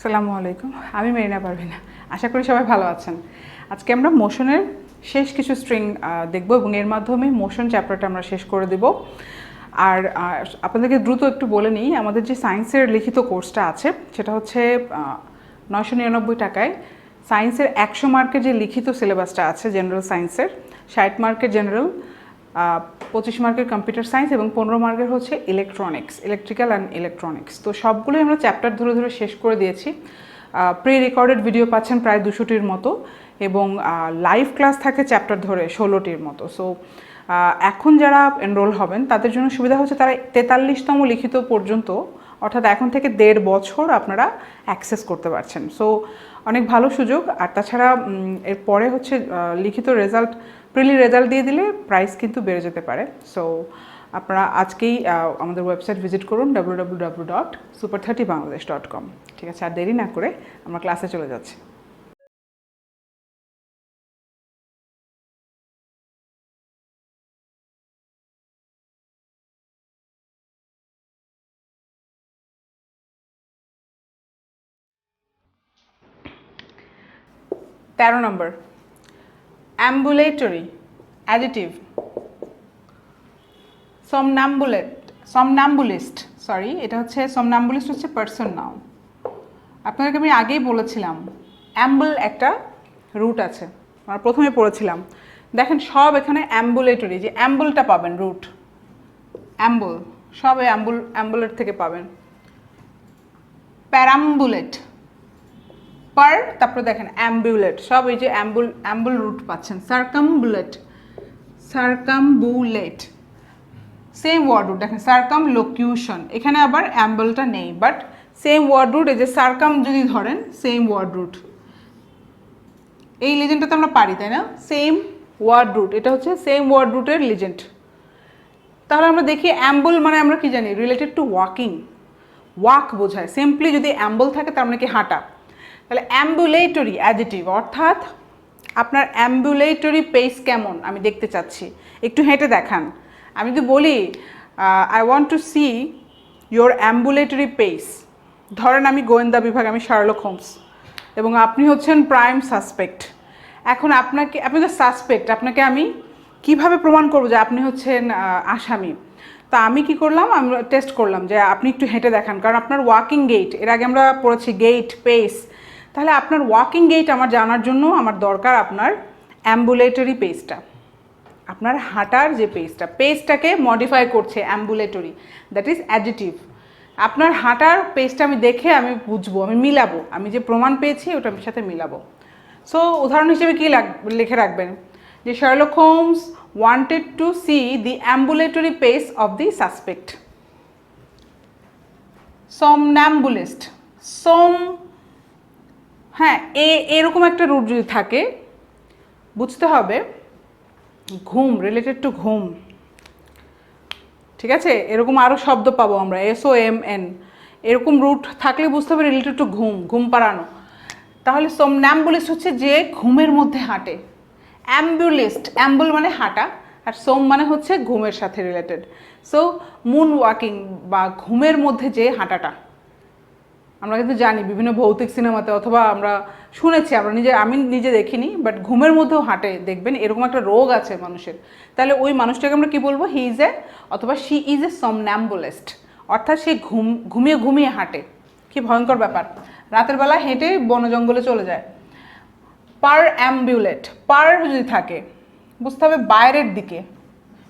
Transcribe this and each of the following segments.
আসসালামু আলাইকুম, আমি মেরিনা পারভিনা। আশা করি সবাই ভালো আছেন। আজকে আমরা মোশনের শেষ কিছু স্ট্রিং দেখব এবং এর মাধ্যমে মোশন চ্যাপ্টারটা আমরা শেষ করে দেব। আর আপনাদেরকে দ্রুত একটু বলে নিই, আমাদের যে সায়েন্সের লিখিত কোর্সটা আছে সেটা হচ্ছে 999 টাকায়। সায়েন্সের 100 মার্কের যে লিখিত সিলেবাসটা আছে জেনারেল সায়েন্সের, 60 মার্কের জেনারেল, 25 মার্কের কম্পিউটার সায়েন্স এবং 15 মার্কের হচ্ছে ইলেকট্রনিক্স, ইলেকট্রিক্যাল অ্যান্ড ইলেকট্রনিক্স। তো সবগুলোই আমরা চ্যাপ্টার ধরে ধরে শেষ করে দিয়েছি। প্রি রেকর্ডেড ভিডিও পাচ্ছেন প্রায় 200টির মতো এবং লাইভ ক্লাস থাকে চ্যাপ্টার ধরে 16টির মতো। সো এখন যারা এনরোল হবেন তাদের জন্য সুবিধা হচ্ছে তারা 43তম লিখিত পর্যন্ত, অর্থাৎ এখন থেকে 1.5 বছর আপনারা অ্যাক্সেস করতে পারছেন। সো অনেক ভালো সুযোগ। আর তাছাড়া এরপরে হচ্ছে লিখিত রেজাল্ট, প্রিলি রেজাল্ট দিয়ে দিলে প্রাইস কিন্তু বেড়ে যেতে পারে। সো আপনারা আজকেই আমাদের ওয়েবসাইট ভিজিট করুন www.super30bangladesh.com। ঠিক আছে, আর দেরি না করে আমরা ক্লাসে চলে যাচ্ছি। তেরো নম্বর, অ্যাম্বুলেটরি অ্যাডিটিভ, somnambulist, সরি, এটা হচ্ছে somnambulist হচ্ছে পার্সন নাউন। আপনাদেরকে আমি আগেই বলেছিলাম অ্যাম্বল একটা রুট আছে, আমরা প্রথমে পড়েছিলাম। দেখেন সব এখানে অ্যাম্বুলেটরি, যে অ্যাম্বলটা পাবেন রুট অ্যাম্বল, সব এই অ্যাম্বুলেট থেকে পাবেন। প্যারাম্বুলেট, পার, তারপরে দেখেন অ্যাম্বুলেট, সব এই যে অ্যাম্বুল রুট পাচ্ছেন। সার্কাম্বুলেট সেম ওয়ার্ড রুট, দেখেন সার্কামলোকিউশন, এখানে আবার অ্যাম্বলটা নেই, বাট সেম ওয়ার্ড রুট। এই যে সার্কাম যদি ধরেন সেম ওয়ার্ড রুট, এই লিজেন্ডটা তো আমরা পারি, তাই না? সেম ওয়ার্ড রুট, এটা হচ্ছে সেম ওয়ার্ড রুটের লিজেন্ড। তাহলে আমরা দেখি অ্যাম্বল মানে আমরা কি জানি, রিলেটেড টু ওয়াকিং, ওয়াক বোঝায়। সিম্পলি যদি অ্যাম্বল থাকে তার মানে কি হাঁটা। তাহলে অ্যাম্বুলেটরি অ্যাডিটিভ, অর্থাৎ আপনার অ্যাম্বুলেটরি পেস কেমন আমি দেখতে চাচ্ছি, একটু হেঁটে দেখান। আমি যদি বলি I want to see your ambulatory pace, ধরেন আমি গোয়েন্দা বিভাগ, আমি শার্লক হোমস এবং আপনি হচ্ছেন প্রাইম সাসপেক্ট। এখন আপনি তো সাসপেক্ট, আপনাকে আমি কিভাবে প্রমাণ করবো যে আপনি হচ্ছেন আসামি? তা আমি কি করলাম, আমি টেস্ট করলাম যে আপনি একটু হেঁটে দেখান, কারণ আপনার ওয়াকিং গেট, এর আগে আমরা পড়েছি গেট, পেস। তাহলে আপনার ওয়াকিং গেট আমার জানার জন্য আমার দরকার আপনার অ্যাম্বুলেটরি পেসটা, আপনার হাঁটার যে পেসটাকে মডিফাই করছে অ্যাম্বুলেটরি, দ্যাট ইজ অ্যাডিটিভ। আপনার হাঁটার পেসটা আমি দেখে আমি বুঝবো, আমি মিলাবো, আমি যে প্রমাণ পেয়েছি ওটার সাথে মিলাবো। সো উদাহরণ হিসেবে কী লিখে রাখবেন, যে Sherlock Holmes wanted to see the ambulatory pace of the suspect. Somnambulist, হ্যাঁ, এরকম একটা রুট যদি থাকে বুঝতে হবে ঘুম, রিলেটেড টু ঘুম। ঠিক আছে, এরকম আরও শব্দ পাবো আমরা, SOMN, এরকম রুট থাকলে বুঝতে হবে রিলেটেড টু ঘুম, ঘুম পাড়ানো। তাহলে somnambulist হচ্ছে যে ঘুমের মধ্যে হাঁটে। অ্যাম্বুল মানে হাঁটা, আর সোম মানে হচ্ছে ঘুমের সাথে রিলেটেড। সো মুন ওয়াকিং বা ঘুমের মধ্যে যে হাঁটাটা, আমরা কিন্তু জানি বিভিন্ন ভৌতিক সিনেমাতে, অথবা আমরা শুনেছি, আমি নিজে দেখিনি, বাট ঘুমের মধ্যেও হাঁটে, দেখবেন এরকম একটা রোগ আছে মানুষের। তাহলে ওই মানুষটাকে আমরা কি বলবো, হি ইজ এ অথবা শি ইজ এ somnambulist, অর্থাৎ সে ঘুমিয়ে ঘুমিয়ে হাঁটে। কি ভয়ঙ্কর ব্যাপার, রাতের বেলা হেঁটে বন জঙ্গলে চলে যায়। পারঅ্যাম্বুলেট, পার যদি থাকে বুঝতে হবে বাইরের দিকে,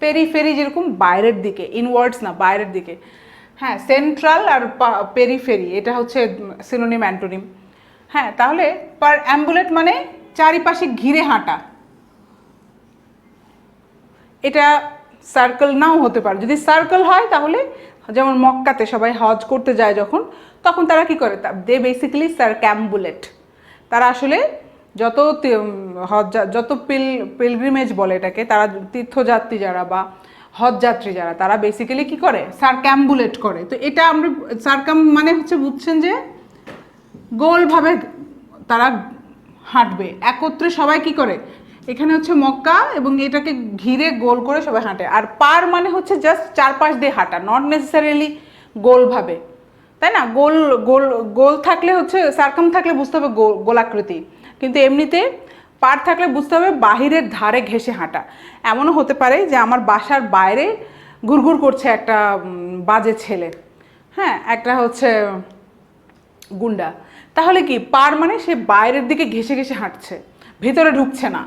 পেরিফেরি যেরকম বাইরের দিকে, ইনওয়ার্ডস না, বাইরের দিকে। হ্যাঁ, সেন্ট্রাল আর পেরিফেরি এটা হচ্ছে সিনোনিম অ্যান্টোনিম। হ্যাঁ, তাহলে পারঅ্যাম্বুলেট মানে চারিপাশে ঘিরে হাঁটা। এটা সার্কেল নাও হতে পারে, যদি সার্কেল হয় তাহলে যেমন মক্কাতে সবাই হজ করতে যায় যখন, তখন তারা কি করে, দে বেসিক্যালি সার্কাম্বুলেট। তারা আসলে যত পিলগ্রিমেজ বলে এটাকে, তারা তীর্থযাত্রী যারা বা হজ যাত্রী যারা, তারা বেসিক্যালি কি করে, সার্কাম্বুলেট করে। তো এটা আমরা সার্কাম মানে হচ্ছে বুঝছেন যে গোলভাবে তারা হাঁটবে, একত্রে সবাই কি করে, এখানে হচ্ছে মক্কা এবং এটাকে ঘিরে গোল করে সবাই হাঁটে। আর পার মানে হচ্ছে জাস্ট চারপাশ দিয়ে হাঁটা, নট নেসেসারিলি গোলভাবে। তাই না? গোল গোল গোল থাকলে হচ্ছে, সার্কাম থাকলে বুঝতে হবে গোলাকৃতি, কিন্তু এমনিতে পার থাকলে বুঝতে হবে বাহিরের ধারে ঘেঁষে হাঁটা। এমনও হতে পারে যে আমার বাসার বাইরে ঘুরঘুর করছে একটা বাজে ছেলে, হ্যাঁ, একটা হচ্ছে গুন্ডা, তাহলে কি পার মানে সে বাইরের দিকে ঘেঁষে ঘেঁষে হাঁটছে, ভেতরে ঢুকছে না।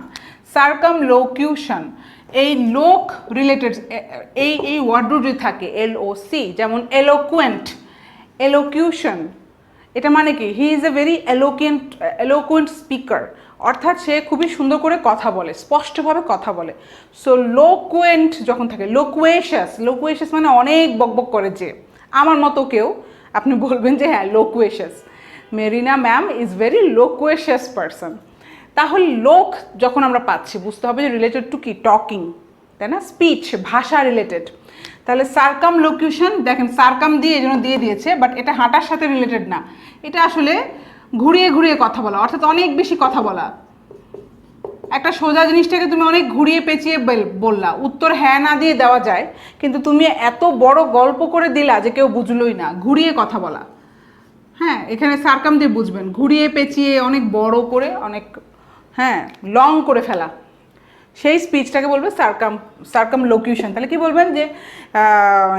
সার্কামলোকিউশন, এই লোক রিলেটেড এই এই ওয়ার্ড যদি থাকে LOC, যেমন এলোকুয়েন্ট, এলোকিউশন, এটা মানে কি he is a very eloquent speaker, অর্থাৎ সে খুবই সুন্দর করে কথা বলে, স্পষ্টভাবে কথা বলে। সো লোকুয়েন্ট যখন থাকে, লোকুয়েশাস মানে অনেক বকবক করে, যে আমার মতো কেউ, আপনি বলবেন যে হ্যাঁ loquacious, Marina ma'am is very loquacious person. তাহলে লোক যখন আমরা পাচ্ছি বুঝতে হবে যে রিলেটেড টু কি, টকিং, তাই না, স্পিচ, ভাষা রিলেটেড। তাহলে সার্কামলোকিউশন, দেখেন সার্কাম দিয়ে এই জন্য দিয়ে দিয়েছে, বাট এটা হাঁটার সাথে রিলেটেড না, এটা আসলে ঘুরিয়ে ঘুরিয়ে কথা বলা, অর্থাৎ অনেক বেশি কথা বলা। একটা সোজা জিনিসটাকে তুমি অনেক ঘুরিয়ে পেঁচিয়ে বললা, উত্তর হ্যাঁ না দিয়ে দেওয়া যায়, কিন্তু তুমি এত বড় গল্প করে দিলা যে কেউ বুঝলোই না, ঘুরিয়ে কথা বলা। হ্যাঁ, এখানে সার্কাম দিয়ে বুঝবেন, ঘুরিয়ে পেঁচিয়ে অনেক বড় করে, অনেক হ্যাঁ লং করে ফেলা, সেই স্পিচটাকে বলবে সার্কামলোকিউশন। তাহলে কি বলবেন যে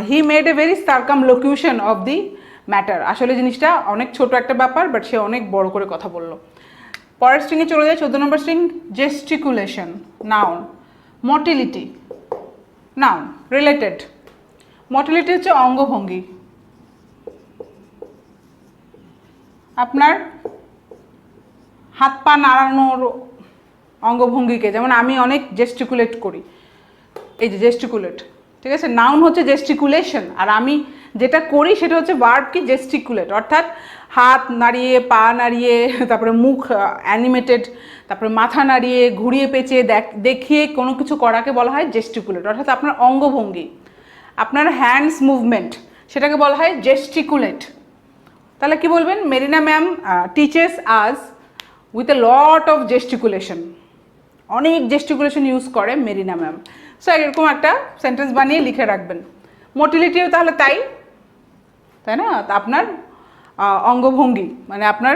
he made a very circumlocution of the matter, আসলে জিনিসটা অনেক ছোট একটা ব্যাপার, বাট সে অনেক বড় করে কথা বললো। পরের স্ট্রিংয়ে চলে যায়, 14 number string, gesticulation, noun. Motility, noun, related. Motility হচ্ছে অঙ্গভঙ্গি, আপনার হাত পা নাড়ানোর অঙ্গভঙ্গিকে, যেমন আমি অনেক জেস্টিকুলেট করি, এই যে জেস্টিকুলেট, ঠিক আছে। নাউন হচ্ছে জেস্টিকুলেশন, আর আমি যেটা করি সেটা হচ্ছে ভার্ব কি, জেস্টিকুলেট, অর্থাৎ হাত নাড়িয়ে, পা নাড়িয়ে, তারপরে মুখ অ্যানিমেটেড, তারপরে মাথা নাড়িয়ে, ঘুরিয়ে পেঁচিয়ে দেখিয়ে কোনো কিছু করাকে বলা হয় জেস্টিকুলেট, অর্থাৎ আপনার অঙ্গভঙ্গি, আপনার হ্যান্ডস মুভমেন্ট, সেটাকে বলা হয় জেস্টিকুলেট। তাহলে কি বলবেন, Marina ma'am teaches us with a lot of gesticulation, অনেক জেস্টিকুলেশন ইউজ করে মেরিনা ম্যাম। সো এরকম একটা সেন্টেন্স বানিয়ে লিখে রাখবেন। মোটিলিটিও তাহলে তাই, তাই না, আপনার অঙ্গভঙ্গি মানে আপনার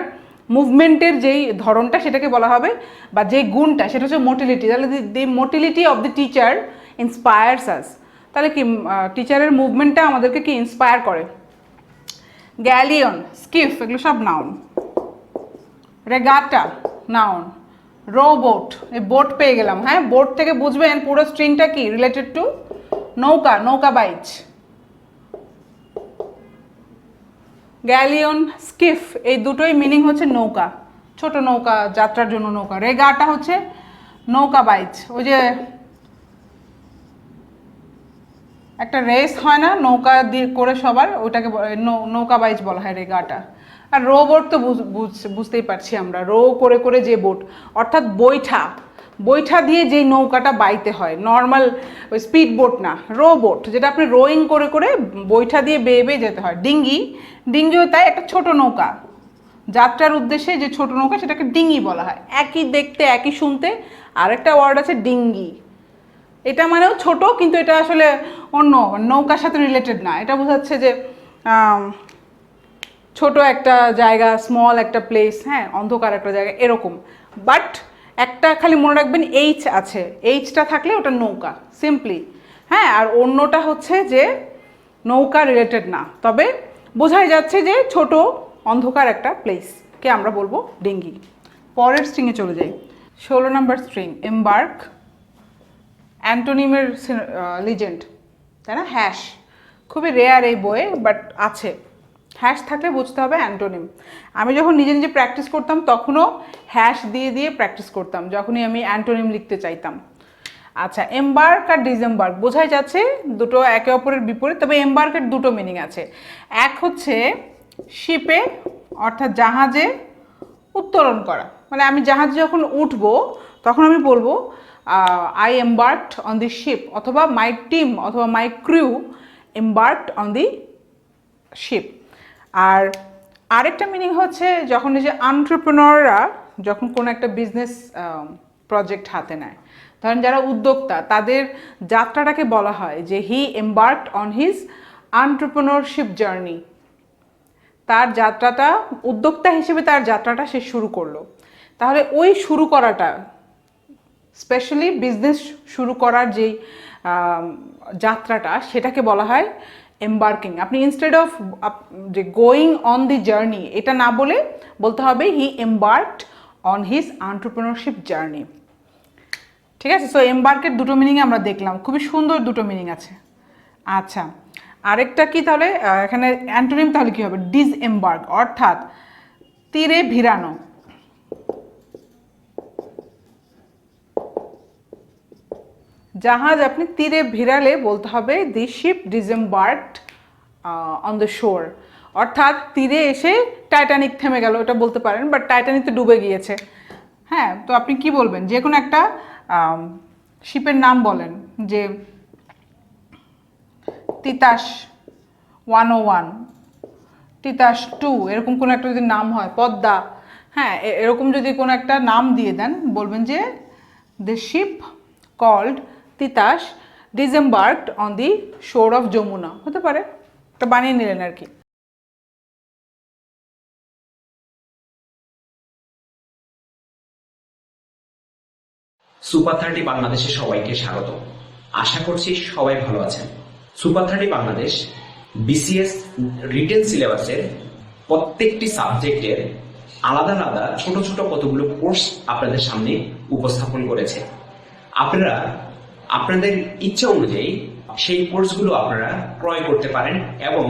মুভমেন্টের যেই ধরনটা সেটাকে বলা হবে, বা যেই গুণটা সেটা হচ্ছে মোটিলিটি। তাহলে the motility of the teacher inspires us, তাহলে কি টিচারের মুভমেন্টটা আমাদেরকে কি ইন্সপায়ার করে। গ্যালিয়ন, স্কিফ, এগুলো সব নাউন। রেগাটা, নাউন। রোবোট, এই বোট পেয়ে গেলাম, হ্যাঁ, বোট থেকে বুঝবেন পুরো স্ট্রিংটা কি রিলেটেড টু নৌকা, নৌকা বাইচ। গ্যালিয়ন, স্কিফ, এই দুটোই মিনিং হচ্ছে নৌকা, ছোট নৌকা, যাত্রার জন্য নৌকা। রেগাটা হচ্ছে নৌকা বাইচ, ওই যে একটা রেস হয় না নৌকা দিয়ে করে সবার, ওইটাকে নৌকা বাইচ বলা হয় রেগাটা। আর রো বোট তো বুঝতেই পারছি আমরা, রো করে করে যে বোট, অর্থাৎ বৈঠা, বৈঠা দিয়ে যেই নৌকাটা বাইতে হয়, নর্মাল ওই স্পিড বোট না, রো বোট, যেটা আপনি রোয়িং করে করে বৈঠা দিয়ে বেয়ে বেয়ে যেতে হয়। ডিঙ্গি, ডিঙ্গিও তাই একটা ছোট নৌকা, যাত্রার উদ্দেশ্যে যে ছোট নৌকা সেটাকে ডিঙ্গি বলা হয়। একই দেখতে একই শুনতে, আরেকটা ওয়ার্ড আছে ডিঙ্গি, এটা মানেও ছোট, কিন্তু এটা আসলে অন্য নৌকার সাথে রিলেটেড না, এটা বোঝাচ্ছে যে ছোট একটা জায়গা, স্মল একটা প্লেস, হ্যাঁ, অন্ধকার একটা জায়গা এরকম। বাট একটা খালি মনে রাখবেন, এইচ আছে, এইচটা থাকলে ওটা নৌকা সিম্পলি, হ্যাঁ, আর অন্যটা হচ্ছে যে নৌকা রিলেটেড না, তবে বোঝাই যাচ্ছে যে ছোট অন্ধকার একটা প্লেসকে আমরা বলবো ডিঙ্গি। পরের স্ট্রিংয়ে চলে যাই, 16 নম্বর স্ট্রিং, এমবার্ক, অ্যান্টোনিমের লিজেন্ড, তাই না, হ্যাশ, খুবই রেয়ার এই বইয়ে, বাট আছে। হ্যাশ থাকলে বুঝতে হবে অ্যান্টোনিম। আমি যখন নিজে নিজে প্র্যাকটিস করতাম তখনও হ্যাশ দিয়ে দিয়ে প্র্যাকটিস করতাম, যখনই আমি অ্যান্টোনিম লিখতে চাইতাম। আচ্ছা, এমবার্ক আর ডিসেম্বার্ক বোঝাই যাচ্ছে দুটো একে অপরের বিপরীত, তবে এমবার্কের দুটো মিনিং আছে। এক হচ্ছে শিপে, অর্থাৎ জাহাজে উত্তোলন করা, মানে আমি জাহাজে যখন উঠবো তখন আমি বলবো আই এমবার্কড অন দি শিপ, অথবা মাই টিম অথবা মাই ক্রিউ এমবার্কড অন দি শিপ। আর আরেকটা মিনিং হচ্ছে যখন এই যে এন্টারপ্রেনাররা যখন কোনো একটা বিজনেস প্রজেক্ট হাতে নেয়, ধরেন যারা উদ্যোক্তা, তাদের যাত্রাটাকে বলা হয় যে হি এমবার্কড অন হিজ এন্টারপ্রেনারশিপ জার্নি। তার যাত্রাটা, উদ্যোক্তা হিসেবে তার যাত্রাটা সে শুরু করলো। তাহলে ওই শুরু করাটা, স্পেশালি বিজনেস শুরু করার যেই যাত্রাটা, সেটাকে বলা হয় এম্বার্কিং। আপনি ইনস্টেড অফ যে গোয়িং অন দি জার্নি এটা না বলে বলতে হবে হি এম্বার্কড অন হিজ এন্টারপ্রেনারশিপ জার্নি। ঠিক আছে, সো এম্বার্কের দুটো মিনিং আমরা দেখলাম, খুবই সুন্দর দুটো মিনিং আছে। আচ্ছা, আরেকটা কি তাহলে এখানে অ্যান্টোনিম তাহলে কি হবে? ডিসএম্বার্ক, অর্থাৎ তীরে ভিড়ানো। জাহাজ আপনি তীরে ভিড়ালে বলতে হবে the ship disembarked on the shore, অর্থাৎ তীরে এসে টাইটানিক থেমে গেল, এটা বলতে পারেন, বাট টাইটানিক তো ডুবে গিয়েছে। হ্যাঁ, তো আপনি কি বলবেন? যে কোনো একটা শিপের নাম বলেন, যে তিতাস 101, তিতাস 2, এরকম কোনো একটা যদি নাম হয়, পদ্মা, হ্যাঁ এরকম যদি কোনো একটা নাম দিয়ে দেন, বলবেন যে the ship called Titas disembarked on the shore of Jamuna, হতে পারে, এটা বানিয়ে নিলেন আর কি। সুপার 30 বাংলাদেশে সবাইকে স্বাগত। আশা করছি সবাই ভালো আছেন। সুপার 30 বাংলাদেশ বিসিএস রিটেন সিলেবাসের প্রত্যেকটি সাবজেক্টের আলাদা আলাদা ছোট ছোট কতগুলো কোর্স আপনাদের সামনে উপস্থাপন করেছে। আপনারা আপনাদের ইচ্ছা অনুযায়ী সেই কোর্সগুলো আপনারা ক্রয় করতে পারেন এবং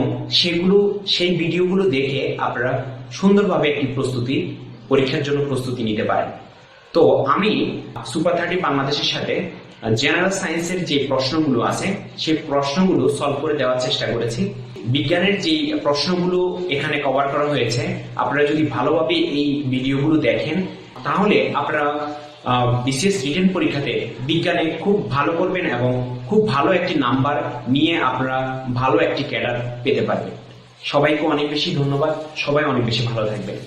সেই ভিডিওগুলো দেখে আপনারা সুন্দরভাবে একটি পরীক্ষার জন্য প্রস্তুতি নিতে পারেন। তো আমি সুপার 30 বাংলাদেশের সাথে জেনারেল সায়েন্সের যে প্রশ্নগুলো আছে সেই প্রশ্নগুলো সলভ করে দেওয়ার চেষ্টা করেছি। বিজ্ঞানের যে প্রশ্নগুলো এখানে কভার করা হয়েছে, আপনারা যদি ভালোভাবে এই ভিডিওগুলো দেখেন তাহলে আপনারা বিসিএস রিটেন পরীক্ষাতে বিজ্ঞানে খুব ভালো করবেন এবং খুব ভালো একটি নাম্বার নিয়ে আপনারা ভালো একটি ক্যাডার পেতে পারবেন। সবাইকে অনেক বেশি ধন্যবাদ, সবাই অনেক বেশি ভালো থাকবেন।